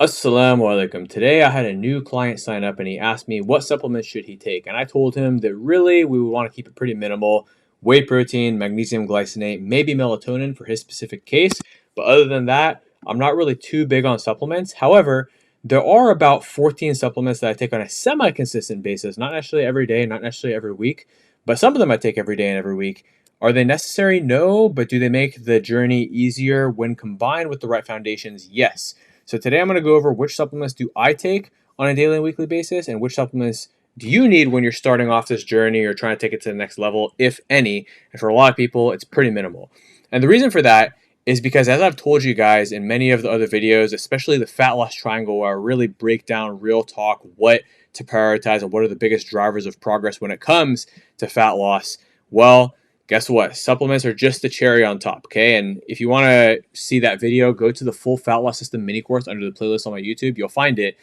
Assalamu alaikum. Today I had a new client sign up and he asked me what supplements should he take. And I told him that really we would want to keep it pretty minimal. Whey protein, magnesium glycinate, maybe melatonin for his specific case. But other than that, I'm not really too big on supplements. However, there are about 14 supplements that I take on a semi-consistent basis, not necessarily every day, not necessarily every week, but some of them I take every day and every week. Are they necessary? No, but do they make the journey easier when combined with the right foundations? Yes. So today I'm going to go over which supplements do I take on a daily and weekly basis and which supplements do you need when you're starting off this journey or trying to take it to the next level, if any. And for a lot of people, it's pretty minimal. And the reason for that is because, as I've told you guys in many of the other videos, especially the fat loss triangle, where I really break down real talk what to prioritize and what are the biggest drivers of progress when it comes to fat loss. Well, guess what? Supplements are just the cherry on top, okay? And if you want to see that video, go to the full fat loss system mini course under the playlist on my YouTube. You'll find it.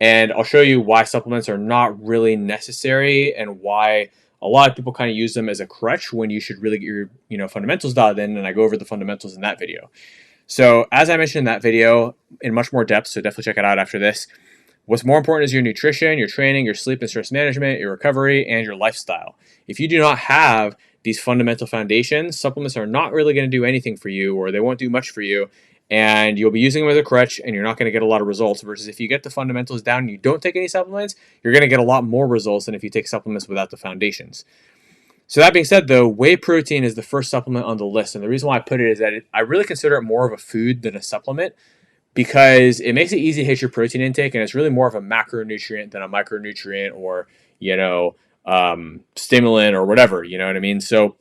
And I'll show you why supplements are not really necessary and why a lot of people kind of use them as a crutch when you should really get your fundamentals dialed in. And I go over the fundamentals in that video. So as I mentioned in that video in much more depth, so definitely check it out after this. What's more important is your nutrition, your training, your sleep and stress management, your recovery, and your lifestyle. If you do not have these fundamental foundations, supplements are not really going to do anything for you, or they won't do much for you, and you'll be using them as a crutch and you're not going to get a lot of results. Versus if you get the fundamentals down and you don't take any supplements, you're going to get a lot more results than if you take supplements without the foundations. So that being said, though, whey protein is the first supplement on the list, and the reason why I put it is that I really consider it more of a food than a supplement, because it makes it easy to hit your protein intake, and it's really more of a macronutrient than a micronutrient or stimulant or whatever. You know what I mean? So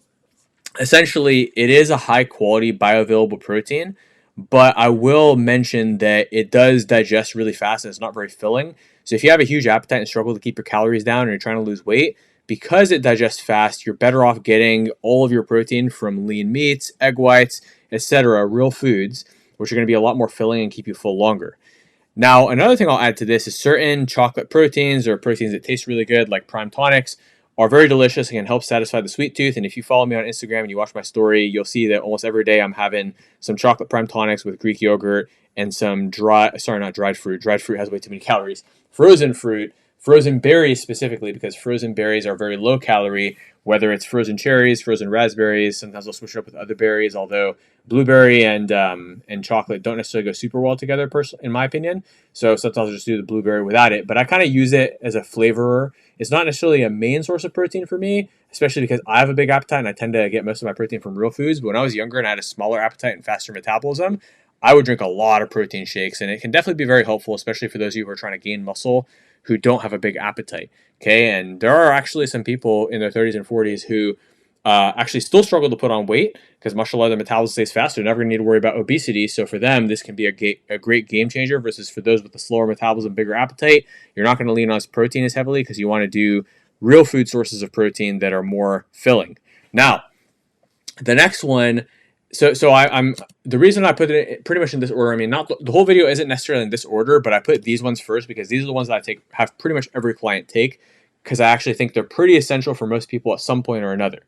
essentially, it is a high quality bioavailable protein, but I will mention that it does digest really fast and it's not very filling. So if you have a huge appetite and struggle to keep your calories down and you're trying to lose weight, because it digests fast, you're better off getting all of your protein from lean meats, egg whites, etc., real foods, which are going to be a lot more filling and keep you full longer. Now, another thing I'll add to this is certain chocolate proteins or proteins that taste really good, like Prime Tonics, are very delicious and can help satisfy the sweet tooth. And if you follow me on Instagram and you watch my story, you'll see that almost every day I'm having some chocolate Prime Tonics with Greek yogurt and some not dried fruit. Dried fruit has way too many calories. Frozen fruit, frozen berries specifically, because frozen berries are very low calorie, whether it's frozen cherries, frozen raspberries. Sometimes I'll switch it up with other berries, although blueberry and chocolate don't necessarily go super well together, in my opinion. So sometimes I'll just do the blueberry without it. But I kind of use it as a flavorer. It's not necessarily a main source of protein for me, especially because I have a big appetite and I tend to get most of my protein from real foods. But when I was younger and I had a smaller appetite and faster metabolism, I would drink a lot of protein shakes, and it can definitely be very helpful, especially for those of you who are trying to gain muscle who don't have a big appetite. Okay, and there are actually some people in their 30s and 40s who actually still struggle to put on weight because, mashallah, their metabolism stays fast. They're never going to need to worry about obesity. So for them, this can be a great game changer. Versus for those with a slower metabolism, bigger appetite, you're not going to lean on protein as heavily because you want to do real food sources of protein that are more filling. Now, the next one. I'm the reason I put it pretty much in this order. I mean, not the whole video isn't necessarily in this order, but I put these ones first because these are the ones that I have pretty much every client take, because I actually think they're pretty essential for most people at some point or another.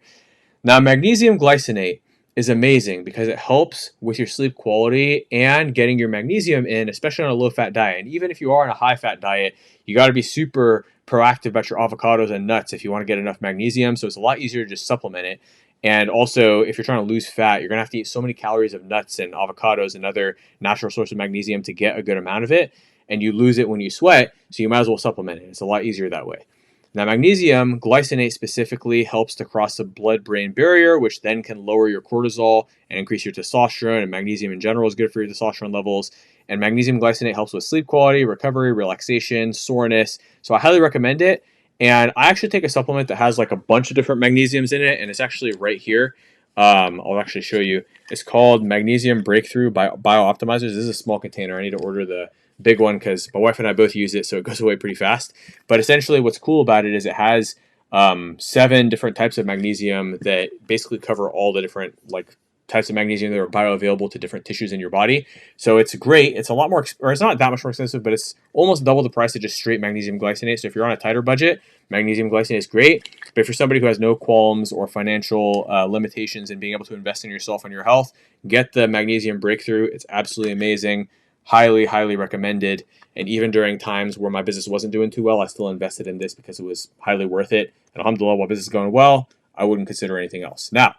Now, magnesium glycinate is amazing because it helps with your sleep quality and getting your magnesium in, especially on a low-fat diet. And even if you are on a high-fat diet, you got to be super proactive about your avocados and nuts if you want to get enough magnesium. So it's a lot easier to just supplement it. And also, if you're trying to lose fat, you're going to have to eat so many calories of nuts and avocados and other natural source of magnesium to get a good amount of it. And you lose it when you sweat, so you might as well supplement it. It's a lot easier that way. Now, magnesium glycinate specifically helps to cross the blood-brain barrier, which then can lower your cortisol and increase your testosterone. And magnesium in general is good for your testosterone levels. And magnesium glycinate helps with sleep quality, recovery, relaxation, soreness. So I highly recommend it. And I actually take a supplement that has like a bunch of different magnesiums in it, and it's actually right here. I'll actually show you. It's called Magnesium Breakthrough by BioOptimizers. This is a small container. I need to order the big one because my wife and I both use it, so it goes away pretty fast. But essentially what's cool about it is it has 7 different types of magnesium that basically cover all the different types of magnesium that are bioavailable to different tissues in your body. So it's great. It's a lot more, or it's not that much more expensive, but it's almost double the price of just straight magnesium glycinate. So if you're on a tighter budget, magnesium glycinate is great. But if you're somebody who has no qualms or financial limitations in being able to invest in yourself and your health, get the Magnesium Breakthrough. It's absolutely amazing. highly, highly recommended. And even during times where my business wasn't doing too well, I still invested in this because it was highly worth it. And alhamdulillah, while business is going well, I wouldn't consider anything else. Now,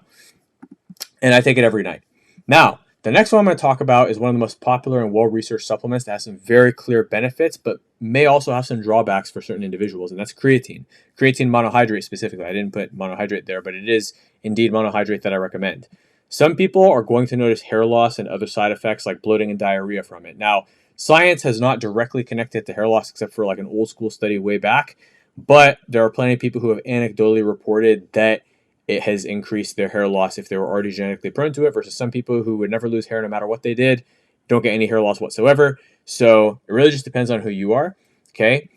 and I take it every night. Now, the next one I'm going to talk about is one of the most popular and well-researched supplements that has some very clear benefits, but may also have some drawbacks for certain individuals, and that's creatine. Creatine monohydrate specifically. I didn't put monohydrate there, but it is indeed monohydrate that I recommend. Some people are going to notice hair loss and other side effects like bloating and diarrhea from it. Now, science has not directly connected to hair loss except for like an old school study way back, but there are plenty of people who have anecdotally reported that it has increased their hair loss if they were already genetically prone to it, versus some people who would never lose hair no matter what they did, don't get any hair loss whatsoever. So it really just depends on who you are. Okay.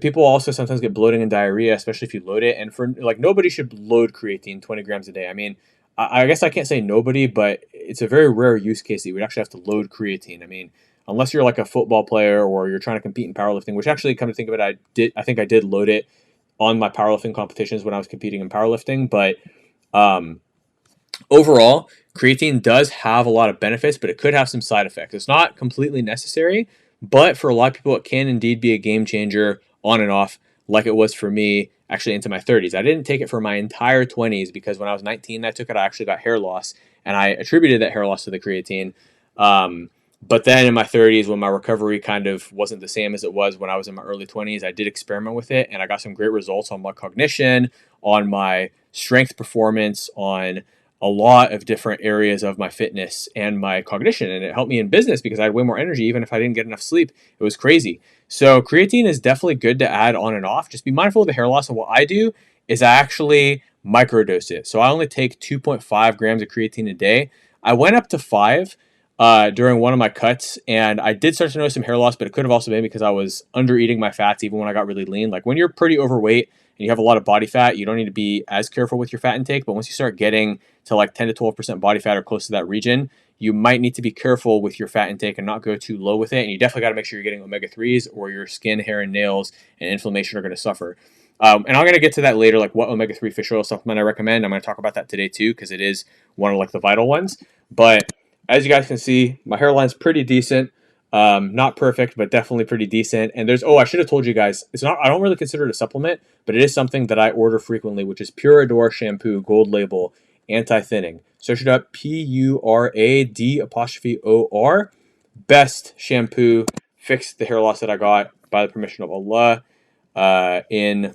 People also sometimes get bloating and diarrhea, especially if you load it. And for like, nobody should load creatine 20 grams a day. I mean, I guess I can't say nobody, but it's a very rare use case that you would actually have to load creatine. I mean, unless you're like a football player or you're trying to compete in powerlifting, which actually, come to think of it, I think I did load it on my powerlifting competitions when I was competing in powerlifting. But um, overall, creatine does have a lot of benefits, but it could have some side effects. It's not completely necessary, but for a lot of people, it can indeed be a game changer on and off, like it was for me actually into my 30s. I didn't take it for my entire 20s because when I was 19, I took it, I actually got hair loss, and I attributed that hair loss to the creatine. But then in my 30s, when my recovery kind of wasn't the same as it was when I was in my early 20s, I did experiment with it, and I got some great results on my cognition, on my strength performance, on a lot of different areas of my fitness and my cognition. And it helped me in business because I had way more energy, even if I didn't get enough sleep. It was crazy. So creatine is definitely good to add on and off. Just be mindful of the hair loss. And what I do is I actually microdose it. So I only take 2.5 grams of creatine a day. I went up to 5 during one of my cuts, and I did start to notice some hair loss, but it could have also been because I was under eating my fats even when I got really lean. Like when you're pretty overweight and you have a lot of body fat, you don't need to be as careful with your fat intake. But once you start getting to like 10 to 12% body fat or close to that region, you might need to be careful with your fat intake and not go too low with it. And you definitely got to make sure you're getting omega-3s, or your skin, hair, and nails and inflammation are going to suffer. And I'm going to get to that later, like what omega-3 fish oil supplement I recommend. I'm going to talk about that today too, because it is one of like the vital ones. But as you guys can see, my hairline's pretty decent. Not perfect, but definitely pretty decent. And there's, I should have told you guys, it's not, I don't really consider it a supplement, but it is something that I order frequently, which is Pure Adore Shampoo Gold Label Anti-Thinning. Search it up, PURAD'_OR. Best shampoo, fixed the hair loss that I got by the permission of Allah when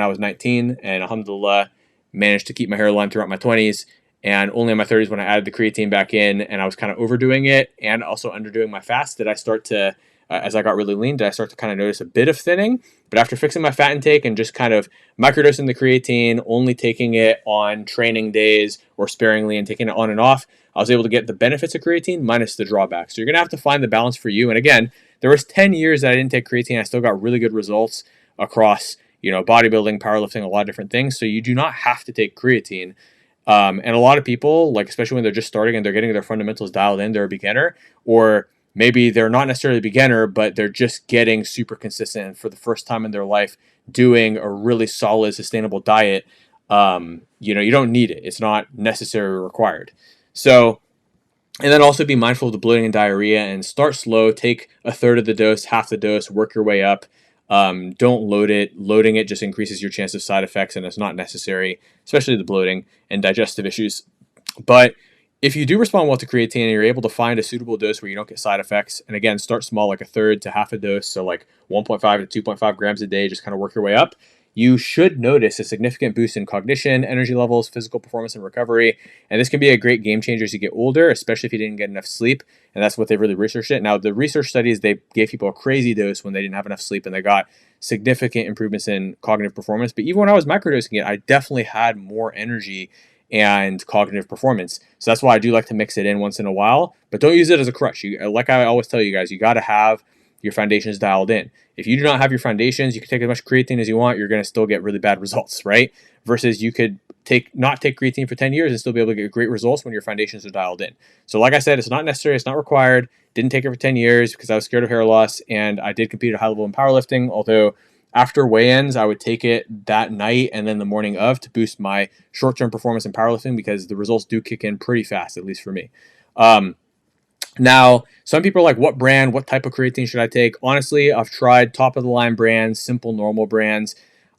I was 19, and alhamdulillah, managed to keep my hairline throughout my 20s. And only in my 30s, when I added the creatine back in and I was kind of overdoing it and also underdoing my fast, did I start to, as I got really lean, did I start to kind of notice a bit of thinning. But after fixing my fat intake and just kind of microdosing the creatine, only taking it on training days or sparingly and taking it on and off, I was able to get the benefits of creatine minus the drawbacks. So you're going to have to find the balance for you. And again, there was 10 years that I didn't take creatine. I still got really good results across, bodybuilding, powerlifting, a lot of different things. So you do not have to take creatine. And a lot of people, like especially when they're just starting and they're getting their fundamentals dialed in, they're a beginner, or maybe they're not necessarily a beginner, but they're just getting super consistent and for the first time in their life doing a really solid, sustainable diet. You don't need it. It's not necessary or required. So, and then also be mindful of the bloating and diarrhea and start slow. Take a third of the dose, half the dose, work your way up. Don't load it. Loading it just increases your chance of side effects, and it's not necessary, especially the bloating and digestive issues. But if you do respond well to creatine and you're able to find a suitable dose where you don't get side effects, and again, start small, like a third to half a dose, so like 1.5 to 2.5 grams a day, just kind of work your way up, you should notice a significant boost in cognition, energy levels, physical performance, and recovery. And this can be a great game changer as you get older, especially if you didn't get enough sleep. And that's what they really researched it. Now, the research studies, they gave people a crazy dose when they didn't have enough sleep, and they got significant improvements in cognitive performance. But even when I was microdosing it, I definitely had more energy and cognitive performance. So that's why I do like to mix it in once in a while, but don't use it as a crutch. Like I always tell you guys, you got to have your foundations dialed in. If you do not have your foundations, you can take as much creatine as you want, you're going to still get really bad results, right? Versus you could not take creatine for 10 years and still be able to get great results when your foundations are dialed in. So like I said, it's not necessary, it's not required. Didn't take it for 10 years because I was scared of hair loss, and I did compete at a high level in powerlifting, although after weigh-ins, I would take it that night and then the morning of to boost my short-term performance in powerlifting because the results do kick in pretty fast, at least for me. Now, some people are like, what brand, what type of creatine should I take? Honestly, I've tried top of the line brands, simple, normal brands.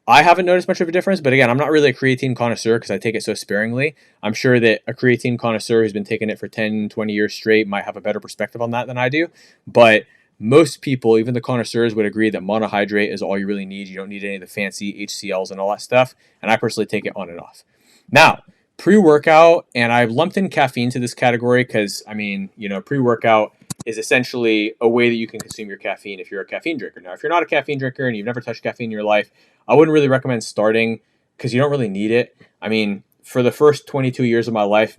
I haven't noticed much of a difference, but again, I'm not really a creatine connoisseur because I take it so sparingly. I'm sure that a creatine connoisseur who's been taking it for 10, 20 years straight might have a better perspective on that than I do. But most people, even the connoisseurs, would agree that monohydrate is all you really need. You don't need any of the fancy HCLs and all that stuff. And I personally take it on and off. Now, pre-workout, and I've lumped in caffeine to this category because I mean, pre-workout is essentially a way that you can consume your caffeine if you're a caffeine drinker. Now, if you're not a caffeine drinker and you've never touched caffeine in your life, I wouldn't really recommend starting because you don't really need it. I mean, for the first 22 years of my life,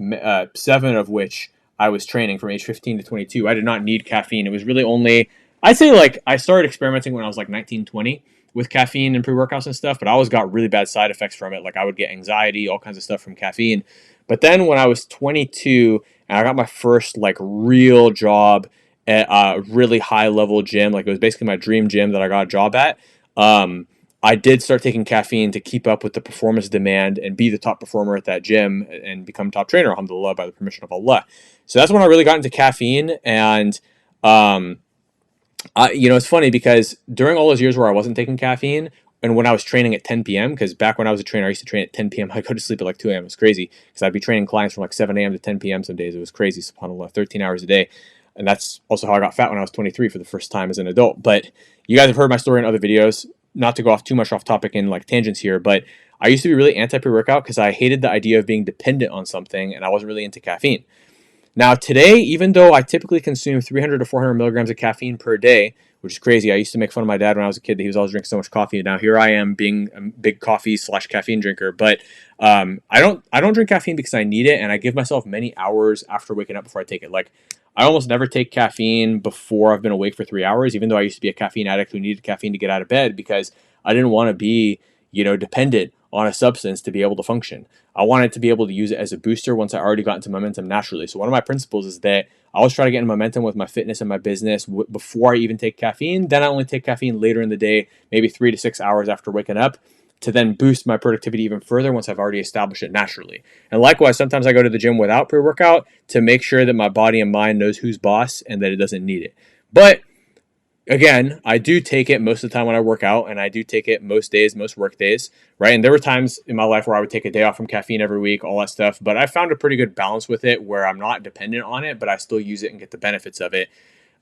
7 of which I was training from age 15 to 22, I did not need caffeine. It was really only, I'd say, like, I started experimenting when I was like 19, 20 with caffeine and pre-workouts and stuff, but I always got really bad side effects from it. Like I would get anxiety, all kinds of stuff from caffeine. But then when I was 22 and I got my first like real job at a really high level gym, like it was basically my dream gym that I got a job at. I did start taking caffeine to keep up with the performance demand and be the top performer at that gym and become top trainer, alhamdulillah, by the permission of Allah. So that's when I really got into caffeine. And um, it's funny because during all those years where I wasn't taking caffeine and when I was training at 10 p.m., because back when I was a trainer, I used to train at 10 p.m. I go to sleep at like 2 a.m. It was crazy because I'd be training clients from like 7 a.m. to 10 p.m. some days. It was crazy, subhanAllah, 13 hours a day. And that's also how I got fat when I was 23 for the first time as an adult. But you guys have heard my story in other videos. Not to go off too much off topic in like tangents here, but I used to be really anti pre-workout because I hated the idea of being dependent on something and I wasn't really into caffeine. Now, today, even though I typically consume 300 to 400 milligrams of caffeine per day, which is crazy. I used to make fun of my dad when I was a kid that he was always drinking so much coffee. Now here I am being a big coffee / caffeine drinker. But I don't drink caffeine because I need it, and I give myself many hours after waking up before I take it. Like I almost never take caffeine before I've been awake for 3 hours, even though I used to be a caffeine addict who needed caffeine to get out of bed because I didn't want to be dependent on a substance to be able to function. I wanted to be able to use it as a booster once I already got into momentum naturally. So one of my principles is that I always try to get in momentum with my fitness and my business before I even take caffeine. Then I only take caffeine later in the day, maybe 3 to 6 hours after waking up, to then boost my productivity even further once I've already established it naturally. And likewise, sometimes I go to the gym without pre-workout to make sure that my body and mind knows who's boss and that it doesn't need it. But again, I do take it most of the time when I work out, and I do take it most days, most work days, right? And there were times in my life where I would take a day off from caffeine every week, all that stuff. But I found a pretty good balance with it where I'm not dependent on it, but I still use it and get the benefits of it.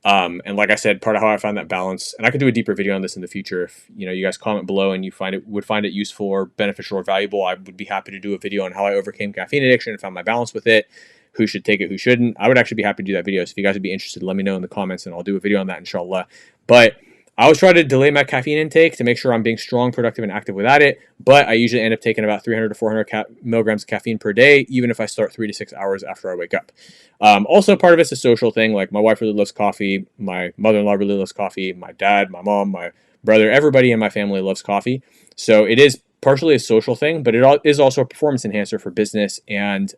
And like I said, part of how I found that balance, and I could do a deeper video on this in the future if you guys comment below and you would find it useful or beneficial or valuable. I would be happy to do a video on how I overcame caffeine addiction and found my balance with it. Who should take it, who shouldn't. I would actually be happy to do that video. So if you guys would be interested, let me know in the comments and I'll do a video on that, inshallah. But I always try to delay my caffeine intake to make sure I'm being strong, productive, and active without it. But I usually end up taking about 300 to 400 milligrams of caffeine per day, even if I start 3 to 6 hours after I wake up. Also, part of it's a social thing. Like my wife really loves coffee. My mother-in-law really loves coffee. My dad, my mom, my brother, everybody in my family loves coffee. So it is partially a social thing, but it is also a performance enhancer for business and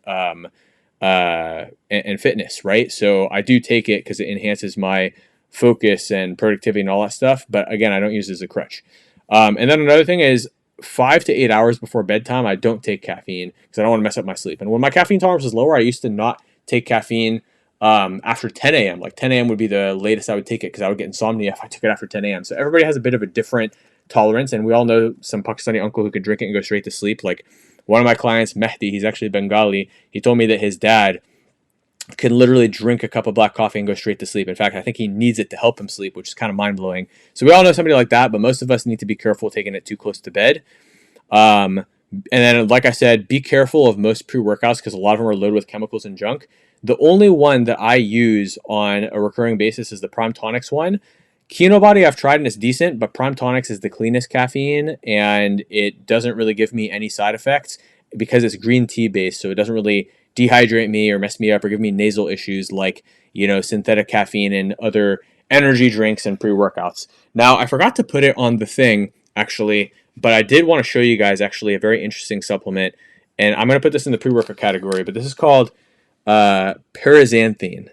fitness, right? So I do take it because it enhances my focus and productivity and all that stuff. But again, I don't use it as a crutch. And then another thing is 5 to 8 hours before bedtime, I don't take caffeine because I don't want to mess up my sleep. And when my caffeine tolerance is lower, I used to not take caffeine after 10 a.m. Like 10 a.m. would be the latest I would take it because I would get insomnia if I took it after 10 a.m. So everybody has a bit of a different tolerance. And we all know some Pakistani uncle who could drink it and go straight to sleep. Like one of my clients, Mehdi, he's actually Bengali. He told me that his dad can literally drink a cup of black coffee and go straight to sleep. In fact, I think he needs it to help him sleep, which is kind of mind-blowing. So we all know somebody like that, but most of us need to be careful taking it too close to bed. And then, like I said, be careful of most pre-workouts because a lot of them are loaded with chemicals and junk. The only one that I use on a recurring basis is the Prime Tonics one. Kino Body I've tried and it's decent, but Prime Tonics is the cleanest caffeine and it doesn't really give me any side effects because it's green tea based, so it doesn't really dehydrate me or mess me up or give me nasal issues like synthetic caffeine and other energy drinks and pre-workouts. Now I forgot to put it on the thing actually, but I did want to show you guys actually a very interesting supplement, and I'm going to put this in the pre-workout category, but this is called Paraxanthine,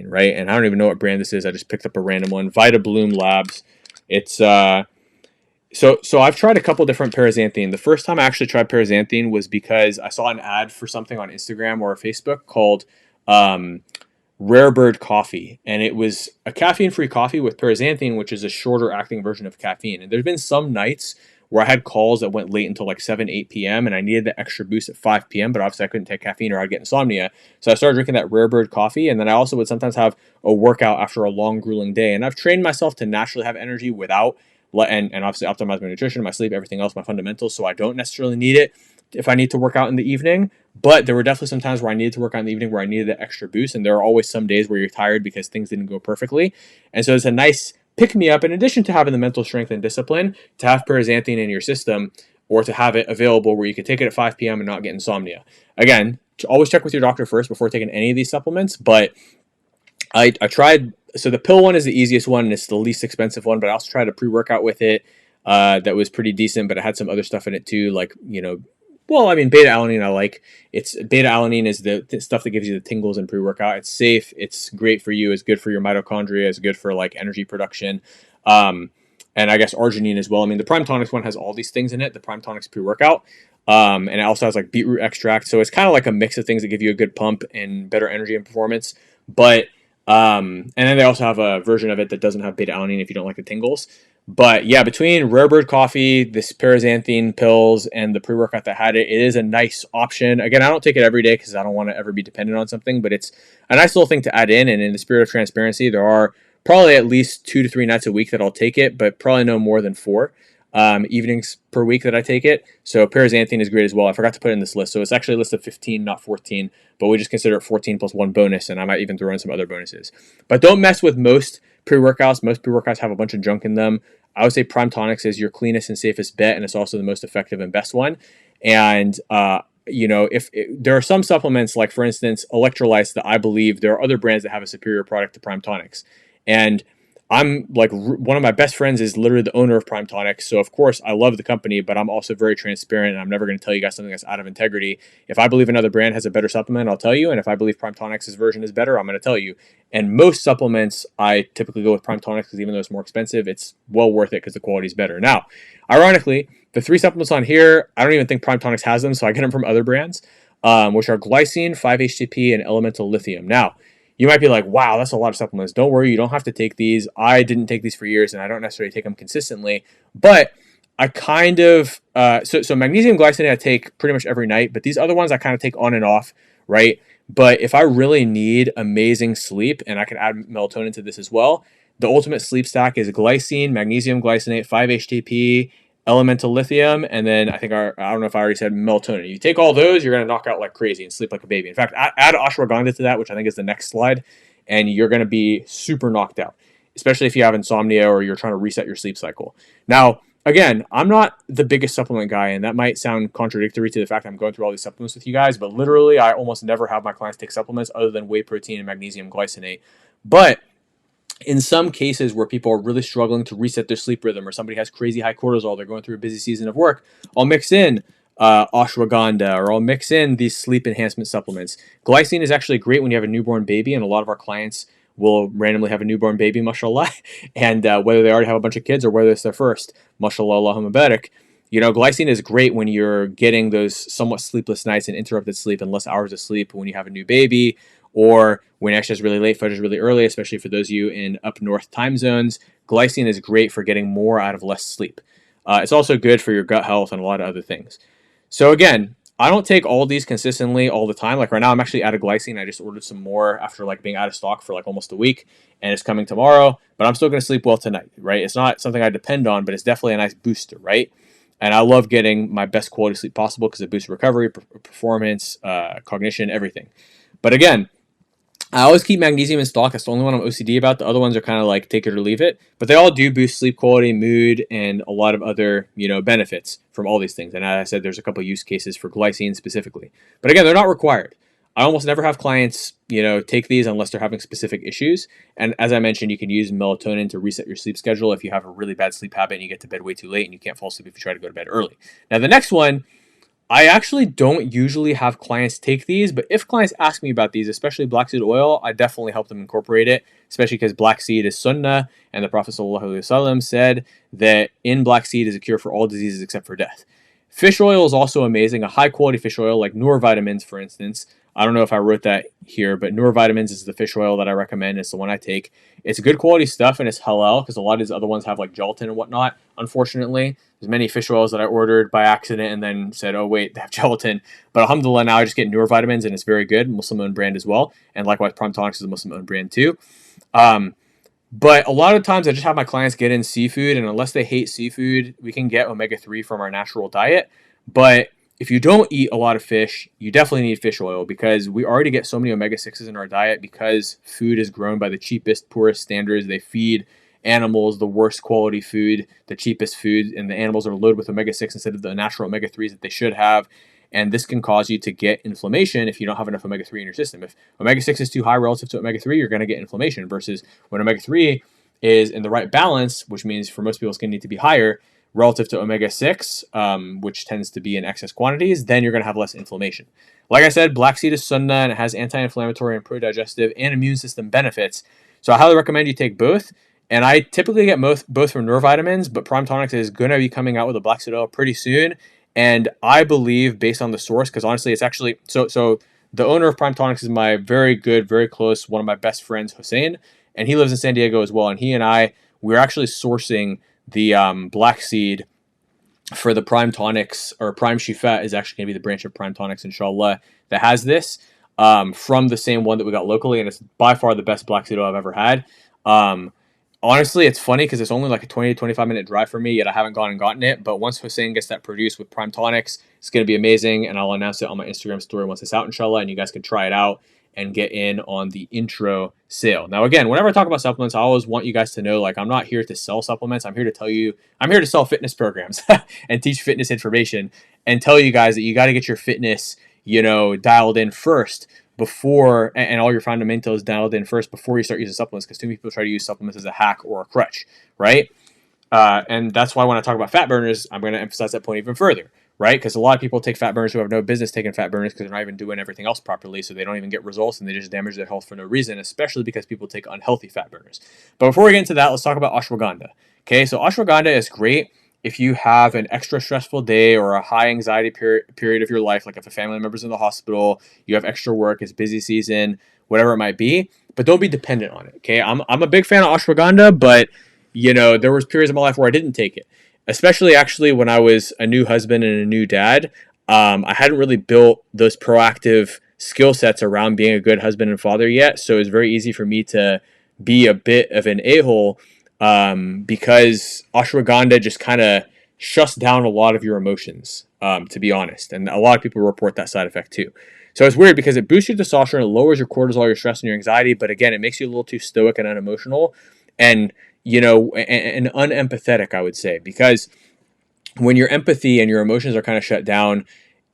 right? And I don't even know what brand this is. I just picked up a random one. Vita Bloom Labs. It's so I've tried a couple different Paraxanthine. The first time I actually tried Paraxanthine was because I saw an ad for something on Instagram or Facebook called Rare Bird coffee, and it was a caffeine-free coffee with paraxanthine, which is a shorter acting version of caffeine. And there's been some nights where I had calls that went late until like 7, 8 p.m. and I needed the extra boost at 5 p.m., but obviously I couldn't take caffeine or I'd get insomnia. So I started drinking that Rare Bird coffee, and then I also would sometimes have a workout after a long, grueling day. And I've trained myself to naturally have energy without, and obviously optimize my nutrition, my sleep, everything else, my fundamentals, so I don't necessarily need it if I need to work out in the evening. But there were definitely some times where I needed to work out in the evening where I needed that extra boost. And there are always some days where you're tired because things didn't go perfectly. And so it's a nice pick me up, in addition to having the mental strength and discipline, to have paraxanthine in your system, or to have it available where you can take it at 5 p.m. and not get insomnia. Again, always check with your doctor first before taking any of these supplements. But I tried, so the pill one is the easiest one and it's the least expensive one, but I also tried a pre-workout with it that was pretty decent, but it had some other stuff in it too, like, well, I mean, beta alanine I like. Beta alanine is the stuff that gives you the tingles in pre-workout. It's safe. It's great for you. It's good for your mitochondria. It's good for like energy production. And I guess arginine as well. I mean, the Prime Tonics one has all these things in it. The Prime Tonics pre-workout. And it also has like beetroot extract. So it's kind of like a mix of things that give you a good pump and better energy and performance. But, and then they also have a version of it that doesn't have beta alanine if you don't like the tingles. But yeah, between Rare Bird coffee, this paraxanthine pills, and the pre-workout that had it, it is a nice option. Again, I don't take it every day because I don't want to ever be dependent on something, but it's a nice little thing to add in. And in the spirit of transparency, there are probably at least 2 to 3 nights a week that I'll take it, but probably no more than 4 evenings per week that I take it. So paraxanthine is great as well. I forgot to put it in this list. So it's actually a list of 15, not 14, but we just consider it 14 plus 1 bonus, and I might even throw in some other bonuses. But don't mess with most pre-workouts. Most pre-workouts have a bunch of junk in them. I would say Prime Tonics is your cleanest and safest bet, and it's also the most effective and best one. And if there are some supplements, like for instance Electrolytes, that I believe there are other brands that have a superior product to Prime Tonics. And I'm like, one of my best friends is literally the owner of Prime Tonics. So of course I love the company, but I'm also very transparent, and I'm never going to tell you guys something that's out of integrity. If I believe another brand has a better supplement, I'll tell you. And if I believe Prime Tonics' version is better, I'm going to tell you. And most supplements, I typically go with Prime Tonics because even though it's more expensive, it's well worth it because the quality is better. Now, ironically, the 3 supplements on here, I don't even think Prime Tonics has them, so I get them from other brands, which are glycine, 5-HTP, and elemental lithium. Now, you might be like, wow, that's a lot of supplements. Don't worry, you don't have to take these. I didn't take these for years, and I don't necessarily take them consistently. But I kind of, so magnesium glycinate I take pretty much every night, but these other ones I kind of take on and off, right? But if I really need amazing sleep, and I can add melatonin to this as well, the ultimate sleep stack is glycine, magnesium glycinate, 5-HTP, elemental lithium, and then I don't know if I already said melatonin. You take all those, you're going to knock out like crazy and sleep like a baby. In fact, add ashwagandha to that, which I think is the next slide, and you're going to be super knocked out, especially if you have insomnia or you're trying to reset your sleep cycle. Now, again, I'm not the biggest supplement guy, and that might sound contradictory to the fact I'm going through all these supplements with you guys, but literally I almost never have my clients take supplements other than whey protein and magnesium glycinate. But in some cases where people are really struggling to reset their sleep rhythm, or somebody has crazy high cortisol, they're going through a busy season of work, I'll mix in ashwagandha, or I'll mix in these sleep enhancement supplements. Glycine is actually great when you have a newborn baby, and a lot of our clients will randomly have a newborn baby, mashallah, and whether they already have a bunch of kids or whether it's their first, mashallah, Allahumma barik. Glycine is great when you're getting those somewhat sleepless nights and interrupted sleep and less hours of sleep when you have a new baby, or when Ash is really late, Fudge is really early, especially for those of you in up north time zones. Glycine is great for getting more out of less sleep. It's also good for your gut health and a lot of other things. So again, I don't take all these consistently all the time. Like right now, I'm actually out of glycine. I just ordered some more after like being out of stock for like almost a week, and it's coming tomorrow. But I'm still going to sleep well tonight, right? It's not something I depend on, but it's definitely a nice booster, right? And I love getting my best quality sleep possible because it boosts recovery, performance, cognition, everything. But again, I always keep magnesium in stock. That's the only one I'm OCD about. The other ones are kind of like take it or leave it. But they all do boost sleep quality, mood, and a lot of other, benefits from all these things. And as I said, there's a couple use cases for glycine specifically. But again, they're not required. I almost never have clients, take these unless they're having specific issues. And as I mentioned, you can use melatonin to reset your sleep schedule if you have a really bad sleep habit and you get to bed way too late and you can't fall asleep if you try to go to bed early. Now, the next one, I actually don't usually have clients take these, but if clients ask me about these, especially black seed oil, I definitely help them incorporate it, especially because black seed is sunnah, and the Prophet ﷺ said that in black seed is a cure for all diseases except for death. Fish oil is also amazing. A high quality fish oil like Noor vitamins, for instance, I don't know if I wrote that here, but Vitamins is the fish oil that I recommend. It's the one I take. It's good quality stuff, and it's halal, because a lot of these other ones have like gelatin and whatnot. Unfortunately, there's many fish oils that I ordered by accident and then said, oh wait, they have gelatin. But alhamdulillah, now I just get Vitamins, and it's very good, Muslim-owned brand as well. And likewise, Prime Tonics is a Muslim-owned brand too. But a lot of times I just have my clients get in seafood, and unless they hate seafood, we can get omega-3 from our natural diet. But if you don't eat a lot of fish, you definitely need fish oil, because we already get so many omega-6s in our diet because food is grown by the cheapest, poorest standards. They feed animals the worst quality food, the cheapest food, and the animals are loaded with omega-6 instead of the natural omega-3s that they should have. And this can cause you to get inflammation if you don't have enough omega-3 in your system. If omega-6 is too high relative to omega-3, you're going to get inflammation, versus when omega-3 is in the right balance, which means for most people it's going to need to be higher relative to omega-6, which tends to be in excess quantities, then you're going to have less inflammation. Like I said, black seed is sunnah, and it has anti-inflammatory and pro-digestive and immune system benefits. So I highly recommend you take both. And I typically get both from Vitamins, but Prime Tonics is going to be coming out with a black seed oil pretty soon. And I believe, based on the source, because honestly, it's actually so the owner of Prime Tonics is my very good, very close, one of my best friends, Hussein, and he lives in San Diego as well. And he and I, we're actually sourcing the black seed for the Prime Tonics, or Prime Shifat is actually going to be the branch of Prime Tonics, inshallah, that has this from the same one that we got locally, and it's by far the best black seed oil I've ever had. Honestly, it's funny because it's only like a 20 to 25 minute drive for me, yet I haven't gone and gotten it. But once Hussein gets that produced with Prime Tonics, it's going to be amazing. And I'll announce it on my Instagram story once it's out, inshallah. And you guys can try it out and get in on the intro sale. Now, again, whenever I talk about supplements, I always want you guys to know, like, I'm not here to sell supplements. I'm here to tell you, I'm here to sell fitness programs and teach fitness information and tell you guys that you got to get your fitness, dialed in first before, and all your fundamentals dialed in first before you start using supplements, because too many people try to use supplements as a hack or a crutch, right? And that's why when I talk about fat burners, I'm going to emphasize that point even further, right? Because a lot of people take fat burners who have no business taking fat burners, because they're not even doing everything else properly, so they don't even get results, and they just damage their health for no reason, especially because people take unhealthy fat burners. But before we get into that, let's talk about ashwagandha. Okay, so ashwagandha is great if you have an extra stressful day or a high anxiety period of your life, like if a family member's in the hospital, you have extra work, it's busy season, whatever it might be, but don't be dependent on it, okay? I'm a big fan of ashwagandha, but, there was periods of my life where I didn't take it, especially actually when I was a new husband and a new dad. I hadn't really built those proactive skill sets around being a good husband and father yet, so it's very easy for me to be a bit of an a-hole, because ashwagandha just kind of shuts down a lot of your emotions, to be honest. And a lot of people report that side effect too. So it's weird because it boosts your testosterone, it lowers your cortisol, your stress, and your anxiety. But again, it makes you a little too stoic and unemotional and, and unempathetic, I would say, because when your empathy and your emotions are kind of shut down,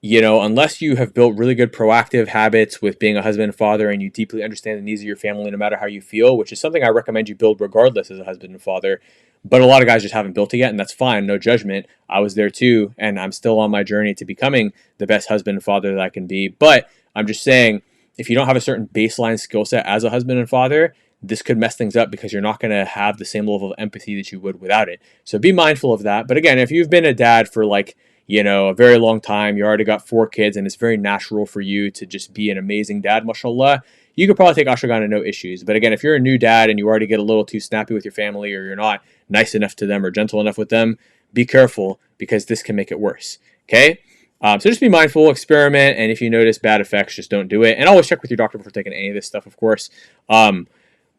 unless you have built really good proactive habits with being a husband and father, and you deeply understand the needs of your family no matter how you feel, which is something I recommend you build regardless as a husband and father. But a lot of guys just haven't built it yet, and that's fine, no judgment. I was there too, and I'm still on my journey to becoming the best husband and father that I can be. But I'm just saying, if you don't have a certain baseline skill set as a husband and father, this could mess things up because you're not going to have the same level of empathy that you would without it. So be mindful of that. But again, if you've been a dad for a very long time, you already got 4 kids, and it's very natural for you to just be an amazing dad, mashallah, you could probably take ashwagandha, no issues. But again, if you're a new dad and you already get a little too snappy with your family, or you're not nice enough to them or gentle enough with them, be careful, because this can make it worse, okay? So just be mindful, experiment, and if you notice bad effects, just don't do it. And always check with your doctor before taking any of this stuff, of course.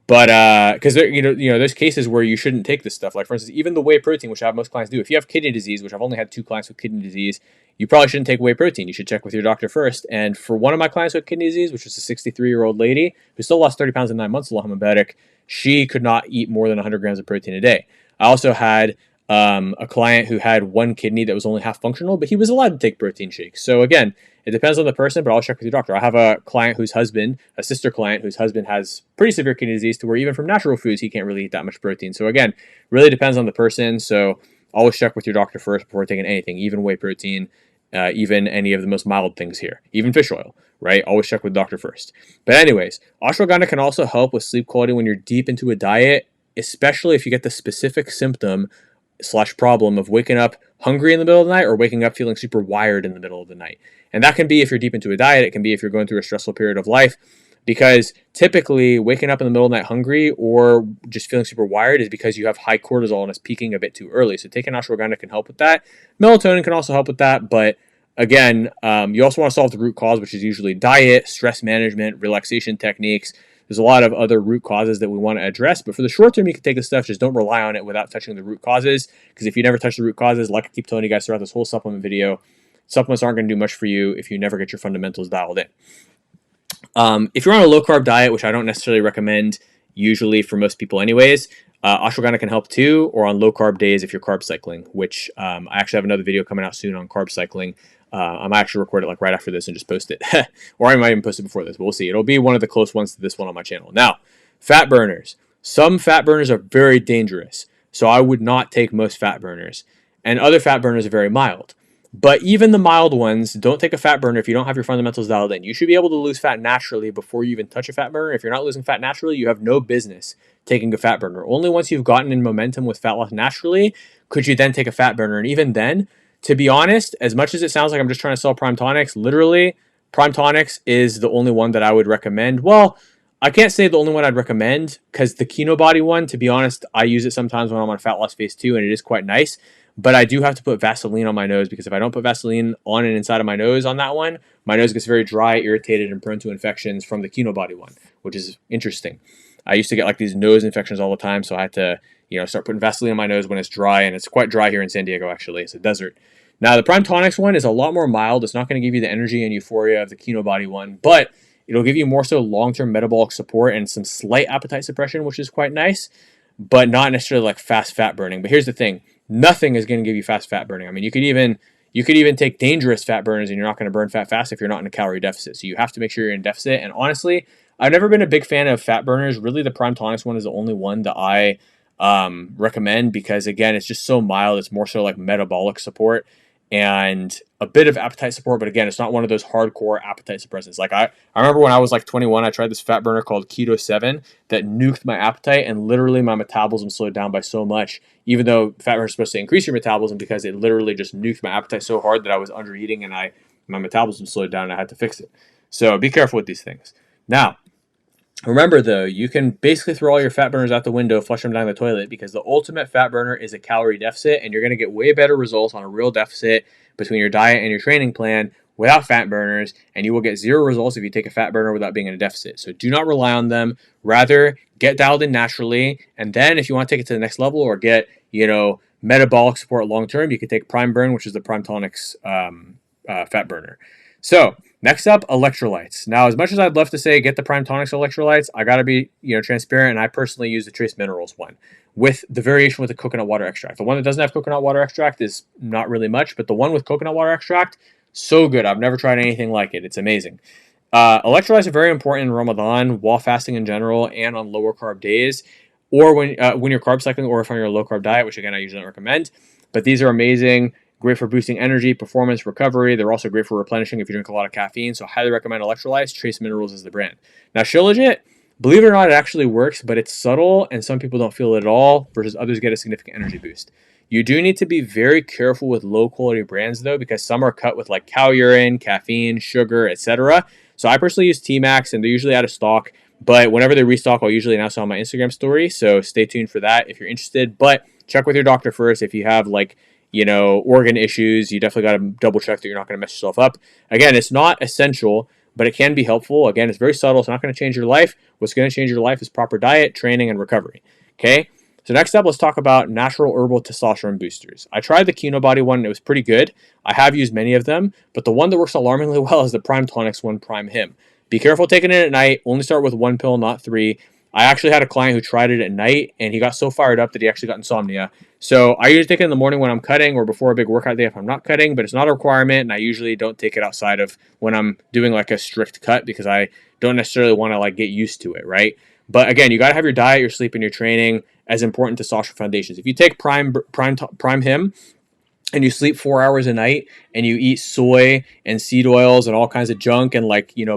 But because there's cases where you shouldn't take this stuff. Like, for instance, even the whey protein, which I have most clients do. If you have kidney disease, which I've only had 2 clients with kidney disease, you probably shouldn't take whey protein. You should check with your doctor first. And for one of my clients with kidney disease, which was a 63-year-old lady who still lost 30 pounds in 9 months, Allahumma barik, she could not eat more than 100 grams of protein a day. I also had a client who had 1 kidney that was only half functional, but he was allowed to take protein shakes. So again, it depends on the person, but I'll check with your doctor. I have a client a sister client whose husband has pretty severe kidney disease, to where even from natural foods, he can't really eat that much protein. So again, really depends on the person. So always check with your doctor first before taking anything, even whey protein, even any of the most mild things here, even fish oil, right? Always check with the doctor first. But anyways, ashwagandha can also help with sleep quality when you're deep into a diet, especially if you get the specific symptom / problem of waking up hungry in the middle of the night or waking up feeling super wired in the middle of the night. And that can be if you're deep into a diet. It can be if you're going through a stressful period of life, because typically waking up in the middle of the night hungry or just feeling super wired is because you have high cortisol and it's peaking a bit too early. So taking ashwagandha can help with that. Melatonin can also help with that, but again, you also want to solve the root cause, which is usually diet, stress management, relaxation techniques. There's a lot of other root causes that we want to address, but for the short term, you can take this stuff. Just don't rely on it without touching the root causes, because if you never touch the root causes, like I keep telling you guys throughout this whole supplement video, supplements aren't going to do much for you if you never get your fundamentals dialed in. If you're on a low-carb diet, which I don't necessarily recommend usually for most people anyways, ashwagandha can help too, or on low-carb days if you're carb cycling, which I actually have another video coming out soon on carb cycling. I might actually record it like right after this and just post it. Or I might even post it before this, but we'll see. It'll be one of the close ones to this one on my channel. Now, fat burners. Some fat burners are very dangerous, so I would not take most fat burners. And other fat burners are very mild. But even the mild ones, don't take a fat burner if you don't have your fundamentals dialed in. You should be able to lose fat naturally before you even touch a fat burner. If you're not losing fat naturally, you have no business taking a fat burner. Only once you've gotten in momentum with fat loss naturally could you then take a fat burner. And even then, to be honest, as much as it sounds like I'm just trying to sell Prime Tonics, literally, Prime Tonics is the only one that I would recommend. Well, I can't say the only one I'd recommend, because the Kino Body one, to be honest, I use it sometimes when I'm on fat loss phase 2, and it is quite nice. But I do have to put Vaseline on my nose, because if I don't put Vaseline on and inside of my nose on that one, my nose gets very dry, irritated, and prone to infections from the Kino Body one, which is interesting. I used to get like these nose infections all the time, so I had to, start putting Vaseline on my nose when it's dry, and it's quite dry here in San Diego, actually. It's a desert. Now, the Prime Tonics one is a lot more mild. It's not going to give you the energy and euphoria of the Kino Body one, but it'll give you more so long-term metabolic support and some slight appetite suppression, which is quite nice, but not necessarily like fast fat burning. But here's the thing. Nothing is going to give you fast fat burning. I mean, you could even take dangerous fat burners and you're not going to burn fat fast if you're not in a calorie deficit. So you have to make sure you're in deficit. And honestly, I've never been a big fan of fat burners. Really, the Prime Tonics one is the only one that I recommend, because again, it's just so mild. It's more so like metabolic support and a bit of appetite support, but again, it's not one of those hardcore appetite suppressants. Like I remember when I was like 21, I tried this fat burner called Keto 7 that nuked my appetite, and literally my metabolism slowed down by so much, even though fat burner is supposed to increase your metabolism, because it literally just nuked my appetite so hard that I was under eating and my metabolism slowed down and I had to fix it. So be careful with these things. Now, remember though, you can basically throw all your fat burners out the window, flush them down the toilet, because the ultimate fat burner is a calorie deficit, and you're going to get way better results on a real deficit between your diet and your training plan without fat burners, and you will get zero results if you take a fat burner without being in a deficit. So do not rely on them. Rather, get dialed in naturally, and then if you want to take it to the next level or get, metabolic support long term, you can take Prime Burn, which is the Prime Tonics fat burner. So next up, electrolytes. Now, as much as I'd love to say get the Prime Tonics electrolytes, I got to be transparent, and I personally use the Trace Minerals one with the variation with the coconut water extract. The one that doesn't have coconut water extract is not really much, but the one with coconut water extract, so good. I've never tried anything like it. It's amazing. Electrolytes are very important in Ramadan, while fasting in general, and on lower carb days, or when you're carb cycling, or if you're on a low carb diet, which again I usually don't recommend. But these are amazing. Great for boosting energy, performance, recovery. They're also great for replenishing if you drink a lot of caffeine. So I highly recommend electrolytes. Trace Minerals is the brand. Now, Shilajit, believe it or not, it actually works, but it's subtle and some people don't feel it at all, versus others get a significant energy boost. You do need to be very careful with low quality brands though, because some are cut with like cow urine, caffeine, sugar, etc. So I personally use T-Max, and they're usually out of stock, but whenever they restock, I'll usually announce it on my Instagram story. So stay tuned for that if you're interested, but check with your doctor first. If you have organ issues, you definitely got to double check that you're not going to mess yourself up. Again, it's not essential, but it can be helpful. Again, it's very subtle. It's not going to change your life. What's going to change your life is proper diet, training, and recovery. Okay. So next up, let's talk about natural herbal testosterone boosters. I tried the Kino Body one, and it was pretty good. I have used many of them, but the one that works alarmingly well is the Prime Tonics one, Prime Him. Be careful taking it at night. Only start with 1 pill, not 3. I actually had a client who tried it at night, and he got so fired up that he actually got insomnia. So I usually take it in the morning when I'm cutting, or before a big workout day if I'm not cutting, but it's not a requirement, and I usually don't take it outside of when I'm doing like a strict cut, because I don't necessarily want to like get used to it, right? But again, you got to have your diet, your sleep, and your training as important testosterone foundations. If you take Prime Him and you sleep 4 hours a night, and you eat soy and seed oils and all kinds of junk, and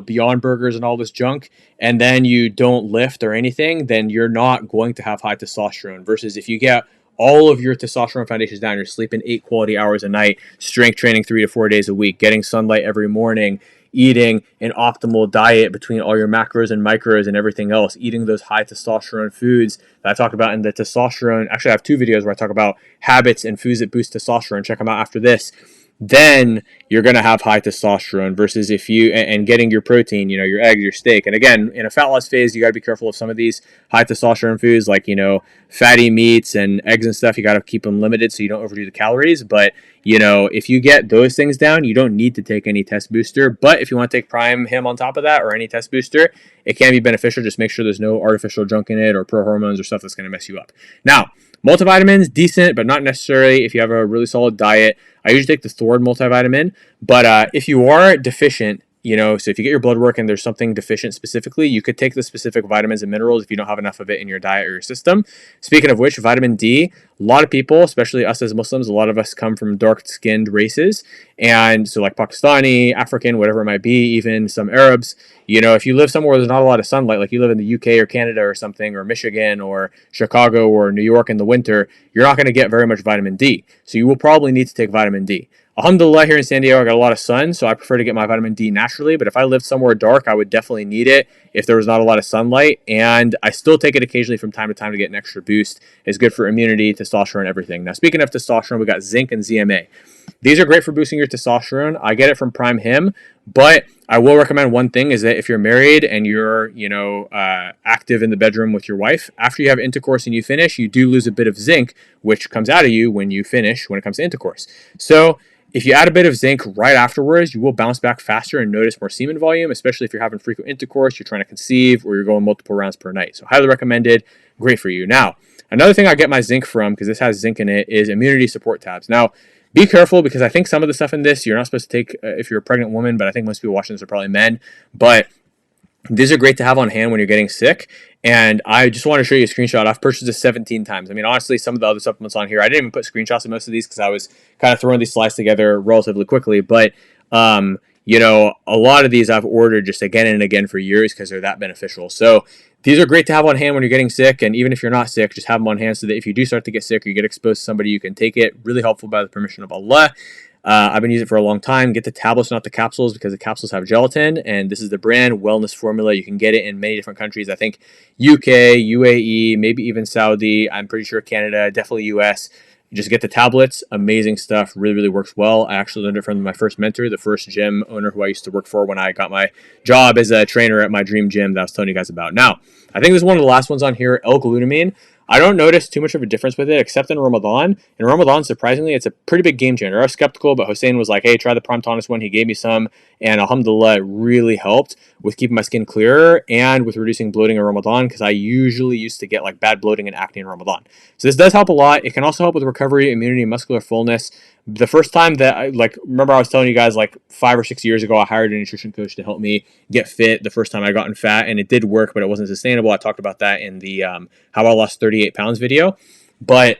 Beyond Burgers and all this junk, and then you don't lift or anything, then you're not going to have high testosterone. Versus if you get all of your testosterone foundations down. You're sleeping 8 quality hours a night, strength training 3 to 4 days a week, getting sunlight every morning, eating an optimal diet between all your macros and micros and everything else, eating those high testosterone foods that I talked about in the testosterone. Actually, I have 2 videos where I talk about habits and foods that boost testosterone. Check them out after this. Then you're going to have high testosterone versus if you, and getting your protein, your eggs, your steak. And again, in a fat loss phase, you got to be careful of some of these high testosterone foods like, fatty meats and eggs and stuff. You got to keep them limited so you don't overdo the calories. But, if you get those things down, you don't need to take any test booster. But if you want to take Prime Him on top of that or any test booster, it can be beneficial. Just make sure there's no artificial junk in it or pro hormones or stuff that's going to mess you up. Now, multivitamins, decent, but not necessarily if you have a really solid diet. I usually take the Thord multivitamin, but if you are deficient, so if you get your blood work and there's something deficient specifically, you could take the specific vitamins and minerals if you don't have enough of it in your diet or your system. Speaking of which, vitamin D, a lot of people, especially us as Muslims, a lot of us come from dark-skinned races, and so like Pakistani, African, whatever it might be, even some Arabs, if you live somewhere where there's not a lot of sunlight, like you live in the UK or Canada or something, or Michigan or Chicago or New York in the winter, you're not going to get very much vitamin D. So you will probably need to take vitamin D. Alhamdulillah, here in San Diego, I got a lot of sun, so I prefer to get my vitamin D naturally, but if I lived somewhere dark, I would definitely need it if there was not a lot of sunlight, and I still take it occasionally from time to time to get an extra boost. It's good for immunity, testosterone, everything. Now, speaking of testosterone, we got zinc and ZMA. These are great for boosting your testosterone. I get it from Prime Him, but I will recommend one thing is that if you're married and you're, active in the bedroom with your wife, after you have intercourse and you finish, you do lose a bit of zinc, which comes out of you when you finish when it comes to intercourse. So if you add a bit of zinc right afterwards, you will bounce back faster and notice more semen volume, especially if you're having frequent intercourse, you're trying to conceive, or you're going multiple rounds per night. So highly recommended, great for you. Now, another thing I get my zinc from, because this has zinc in it, is immunity support tabs. Now, be careful because I think some of the stuff in this you're not supposed to take if you're a pregnant woman, but I think most people watching this are probably men. But these are great to have on hand when you're getting sick. And I just want to show you a screenshot. I've purchased this 17 times. I mean, honestly, some of the other supplements on here, I didn't even put screenshots of most of these because I was kind of throwing these slides together relatively quickly. But, a lot of these I've ordered just again and again for years because they're that beneficial. So these are great to have on hand when you're getting sick. And even if you're not sick, just have them on hand so that if you do start to get sick or you get exposed to somebody, you can take it. Really helpful by the permission of Allah. I've been using it for a long time. Get the tablets, not the capsules, because the capsules have gelatin. And this is the brand Wellness Formula. You can get it in many different countries. I think UK, UAE, maybe even Saudi. I'm pretty sure Canada, definitely US. You just get the tablets. Amazing stuff. Really, really works well. I actually learned it from my first mentor, the first gym owner who I used to work for when I got my job as a trainer at my dream gym that I was telling you guys about. Now, I think this is one of the last ones on here, L-glutamine. I don't notice too much of a difference with it, except in Ramadan. In Ramadan, surprisingly, it's a pretty big game changer. I was skeptical, but Hussein was like, hey, try the Prime Tonus one. He gave me some, and alhamdulillah, it really helped with keeping my skin clearer and with reducing bloating in Ramadan, because I usually used to get like bad bloating and acne in Ramadan. So this does help a lot. It can also help with recovery, immunity, muscular fullness. The first time that remember I was telling you guys like 5 or 6 years ago, I hired a nutrition coach to help me get fit the first time I gotten fat, and it did work, but it wasn't sustainable. I talked about that in the how I lost 38 pounds video, but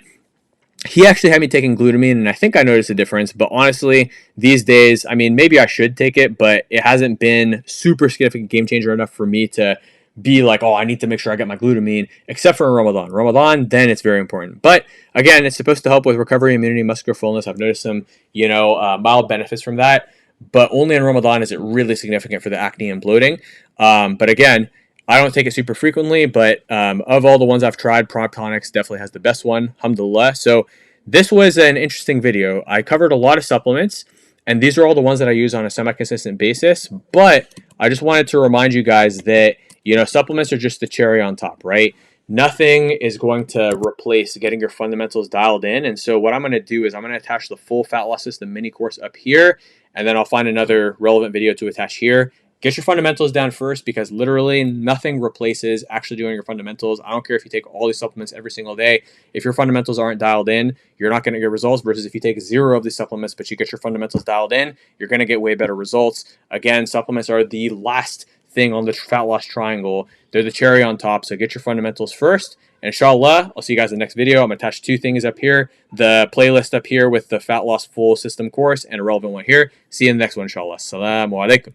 he actually had me taking glutamine, and I think I noticed a difference. But honestly, these days, I mean, maybe I should take it, but it hasn't been super significant game changer enough for me to be like, oh, I need to make sure I get my glutamine, except for in Ramadan. Ramadan, then it's very important. But again, it's supposed to help with recovery, immunity, muscular fullness. I've noticed some, mild benefits from that, but only in Ramadan is it really significant for the acne and bloating. But again, I don't take it super frequently, but of all the ones I've tried, Prime Tonics definitely has the best one, alhamdulillah. So this was an interesting video. I covered a lot of supplements, and these are all the ones that I use on a semi-consistent basis. But I just wanted to remind you guys that supplements are just the cherry on top, right? Nothing is going to replace getting your fundamentals dialed in. And so what I'm going to do is I'm going to attach the full fat loss system mini course up here, and then I'll find another relevant video to attach here. Get your fundamentals down first, because literally nothing replaces actually doing your fundamentals. I don't care if you take all these supplements every single day. If your fundamentals aren't dialed in, you're not going to get results, versus if you take 0 of these supplements, but you get your fundamentals dialed in, you're going to get way better results. Again, supplements are the last thing on the fat loss triangle. They're the cherry on top. So get your fundamentals first. And inshallah, I'll see you guys in the next video. I'm going to attach 2 things up here. The playlist up here with the fat loss full system course, and a relevant one here. See you in the next one, inshallah. Assalamu alaikum.